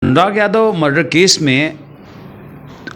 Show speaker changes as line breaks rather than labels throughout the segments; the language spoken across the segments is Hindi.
अनुराग यादव मर्डर केस में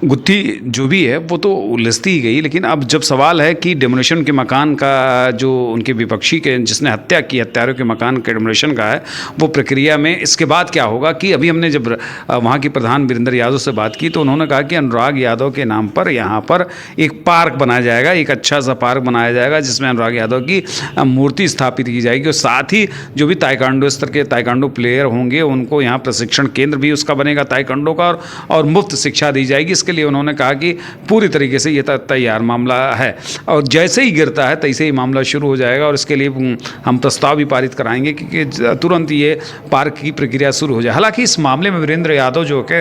गुत्थी जो भी है वो तो उलझती ही गई, लेकिन अब जब सवाल है कि डेमोलिशन के मकान का जो उनके विपक्षी के जिसने हत्या की, हत्यारों के मकान के डेमोलिशन का है वो प्रक्रिया में इसके बाद क्या होगा, कि अभी हमने जब वहाँ की प्रधान वीरेंद्र यादव से बात की तो उन्होंने कहा कि अनुराग यादव के नाम पर यहाँ पर एक पार्क बनाया जाएगा, एक अच्छा सा पार्क बनाया जाएगा जिसमें अनुराग यादव की मूर्ति स्थापित की जाएगी और साथ ही जो भी ताइक्वांडो स्तर के ताइक्वांडो प्लेयर होंगे उनको यहाँ प्रशिक्षण केंद्र भी उसका बनेगा ताइक्वांडो का, और मुफ्त शिक्षा दी जाएगी। इसके लिए उन्होंने कहा कि पूरी तरीके से ये तैयार मामला है और जैसे ही गिरता है तैसे ही मामला शुरू हो जाएगा और इसके लिए हम प्रस्ताव भी पारित कराएंगे कि तुरंत ये पार्क की प्रक्रिया शुरू हो जाए। हालांकि इस मामले में वीरेंद्र यादव जो कि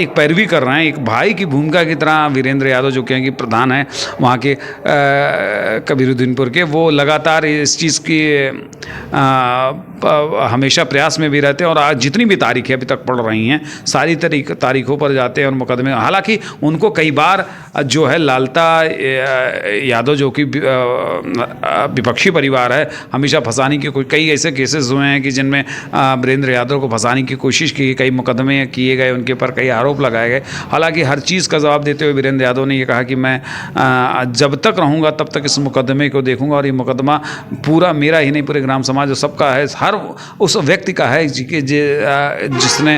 एक पैरवी कर रहे हैं, एक भाई की भूमिका की तरह वीरेंद्र यादव जो कि प्रधान हैं वहाँ के कबीरुद्दीनपुर के, वो लगातार इस चीज़ की हमेशा प्रयास में भी रहते हैं और आज जितनी भी तारीखें अभी तक पड़ रही हैं सारी तारीखों पर जाते हैं और मुकदमे। हालांकि उनको कई बार जो है लालता यादव जो कि विपक्षी परिवार है, हमेशा फंसाने की कई ऐसे केसेस हुए हैं कि जिनमें वीरेंद्र यादव को फंसाने की कोशिश की, कई मुकदमे किए गए, उनके ऊपर कई आरोप लगाए गए। हालांकि हर चीज़ का जवाब देते हुए वीरेंद्र यादव ने ये कहा कि मैं जब तक रहूँगा तब तक इस मुकदमे को देखूँगा और ये मुकदमा पूरा मेरा ही नहीं पूरे ग्राम समाज सबका है, हर उस व्यक्ति का है जिसने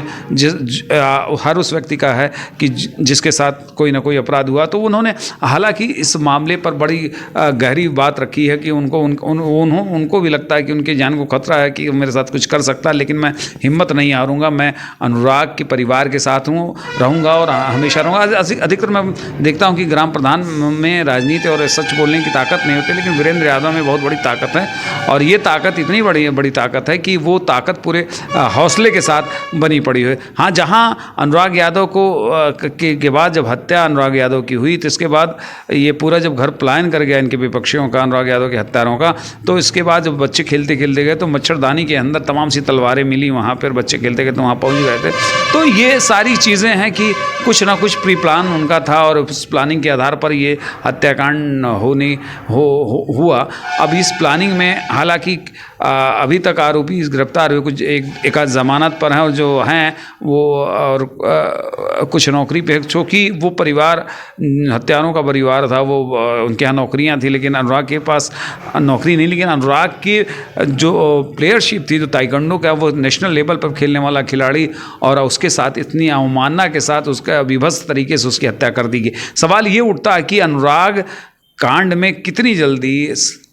हर उस व्यक्ति का है कि जिसके साथ कोई ना कोई अपराध हुआ। तो उन्होंने हालांकि इस मामले पर बड़ी गहरी बात रखी है कि उनको भी लगता है कि उनकी जान को खतरा है कि मेरे साथ कुछ कर सकता है, लेकिन मैं हिम्मत नहीं हारूंगा, मैं अनुराग के परिवार के साथ रहूँगा और हमेशा रहूँगा। अधिकतर मैं देखता हूँ कि ग्राम प्रधान में राजनीति और सच बोलने की ताकत नहीं होती, लेकिन वीरेंद्र यादव में बहुत बड़ी ताकत है और ये ताकत इतनी बड़ी ताकत है कि वो ताकत पूरे हौसले के साथ बनी पड़ी है। हाँ, जहाँ अनुराग यादव के बाद जब हत्या अनुराग यादव की हुई तो इसके बाद ये पूरा जब घर पलायन कर गया इनके विपक्षियों का, अनुराग यादव के हत्यारों का, तो इसके बाद जब बच्चे खेलते खेलते गए तो मच्छरदानी के अंदर तमाम सी तलवारें मिली, वहाँ पर बच्चे खेलते खेलते वहाँ पहुँच गए थे। तो ये सारी चीज़ें हैं कि कुछ ना कुछ प्री प्लान उनका था और उस प्लानिंग के आधार पर ये हत्याकांड हुआ। अब इस प्लानिंग में हालांकि अभी तक आरोपी गिरफ्तार हुए, कुछ एक आध जमानत पर हैं और जो हैं वो और कुछ नौकरी पे, चूँकि वो परिवार हत्यारों का परिवार था, वो उनके यहाँ नौकरियाँ थी, लेकिन अनुराग के पास नौकरी नहीं, लेकिन अनुराग की जो प्लेयरशिप थी, जो ताइक्वांडो का वो नेशनल लेवल पर खेलने वाला खिलाड़ी, और उसके साथ इतनी अवमानना के साथ उसका विभत्स तरीके से उसकी हत्या कर दी गई। सवाल ये उठता है कि अनुराग कांड में कितनी जल्दी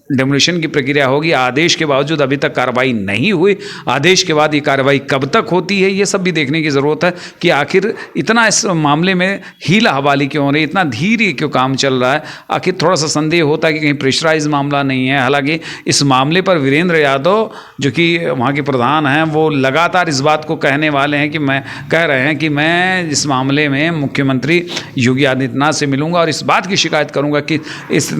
डेमोलिशन की प्रक्रिया होगी। आदेश के बावजूद अभी तक कार्रवाई नहीं हुई, आदेश के बाद ये कार्रवाई कब तक होती है, ये सब भी देखने की ज़रूरत है कि आखिर इतना इस मामले में हीला हवाली क्यों हो रही है, इतना धीरे क्यों काम चल रहा है। आखिर थोड़ा सा संदेह होता है कि कहीं प्रेशराइज मामला नहीं है। हालांकि इस मामले पर वीरेंद्र यादव जो कि वहाँ के प्रधान हैं वो लगातार इस बात को कहने वाले हैं कि कह रहे हैं कि मैं इस मामले में मुख्यमंत्री योगी आदित्यनाथ से मिलूंगा और इस बात की शिकायत करूंगा कि इस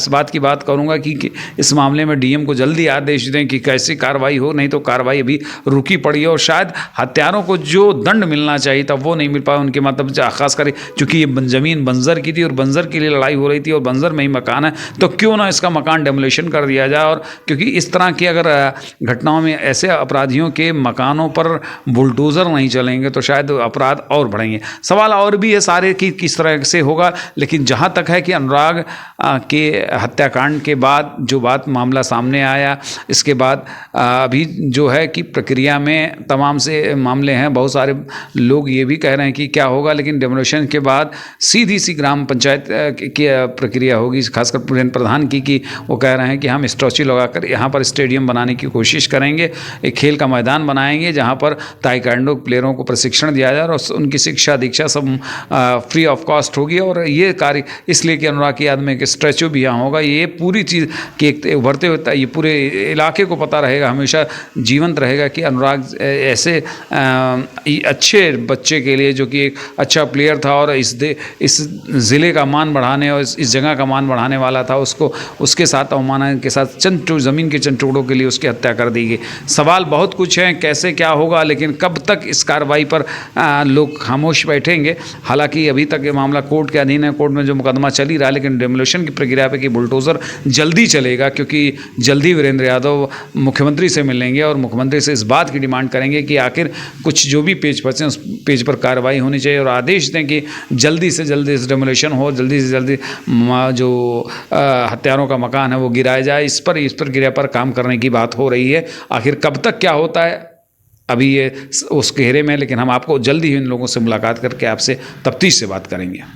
बात की बात करूंगा कि इस मामले में डीएम को जल्दी आदेश दें कि कैसी कार्रवाई हो, नहीं तो कार्रवाई अभी रुकी पड़ी है और शायद हत्यारों को जो दंड मिलना चाहिए था वो नहीं मिल पाया। उनके मतलब खासकर चूँकि ये ज़मीन बंजर की थी और बंजर के लिए लड़ाई हो रही थी और बंजर में ही मकान है, तो क्यों ना इसका मकान डेमोलिशन कर दिया जाए। और क्योंकि इस तरह की अगर घटनाओं में ऐसे अपराधियों के मकानों पर बुलडोज़र नहीं चलेंगे तो शायद अपराध और बढ़ेंगे। सवाल और भी है सारे कि किस तरह से होगा, लेकिन जहाँ तक है कि अनुराग के हत्याकांड के बाद जो मामला सामने आया, इसके बाद अभी जो है कि प्रक्रिया में तमाम से मामले हैं। बहुत सारे लोग ये भी कह रहे हैं कि क्या होगा, लेकिन डेमोलिशन के बाद सीधी सी ग्राम पंचायत की प्रक्रिया होगी, खासकर प्रधान की कि वो कह रहे हैं कि हम स्टैच्यू लगाकर यहाँ पर स्टेडियम बनाने की कोशिश करेंगे, एक खेल का मैदान बनाएंगे जहाँ पर ताइक्वांडो प्लेयरों को प्रशिक्षण दिया जाए और उनकी शिक्षा दीक्षा सब फ्री ऑफ कॉस्ट होगी। और ये कार्य इसलिए कि अनुराग की याद में एक स्टैच्यू भी यहाँ होगा। ये पूरी चीज़ कि एक उभरते हुए ये पूरे इलाके को पता रहेगा, हमेशा जीवंत रहेगा कि अनुराग ऐसे अच्छे बच्चे के लिए जो कि एक अच्छा प्लेयर था और इस ज़िले का मान बढ़ाने और इस जगह का मान बढ़ाने वाला था, उसके साथ अवमानना के साथ ज़मीन के चंद टुकड़ों के लिए उसकी हत्या कर दी गई। सवाल बहुत कुछ हैं, कैसे क्या होगा, लेकिन कब तक इस कार्रवाई पर लोग खामोश बैठेंगे। हालांकि अभी तक ये मामला कोर्ट के अधीन है, कोर्ट में जो मुकदमा चल ही रहा है, लेकिन डेमोलिशन की प्रक्रिया पे कि बुलडोज़र जल्द जल्दी चलेगा, क्योंकि जल्दी वीरेंद्र यादव मुख्यमंत्री से मिलेंगे और मुख्यमंत्री से इस बात की डिमांड करेंगे कि आखिर कुछ जो भी पेज फंसे उस पेज पर कार्रवाई होनी चाहिए और आदेश दें कि जल्दी से जल्दी इस डेमोलिशन हो, जल्दी से जल्दी जो हत्यारों का मकान है वो गिराया जाए। इस पर गिरा पर काम करने की बात हो रही है। आखिर कब तक क्या होता है अभी ये उस घेरे में, लेकिन हम आपको जल्दी ही इन लोगों से मुलाकात करके आपसे तफ्तीश से बात करेंगे।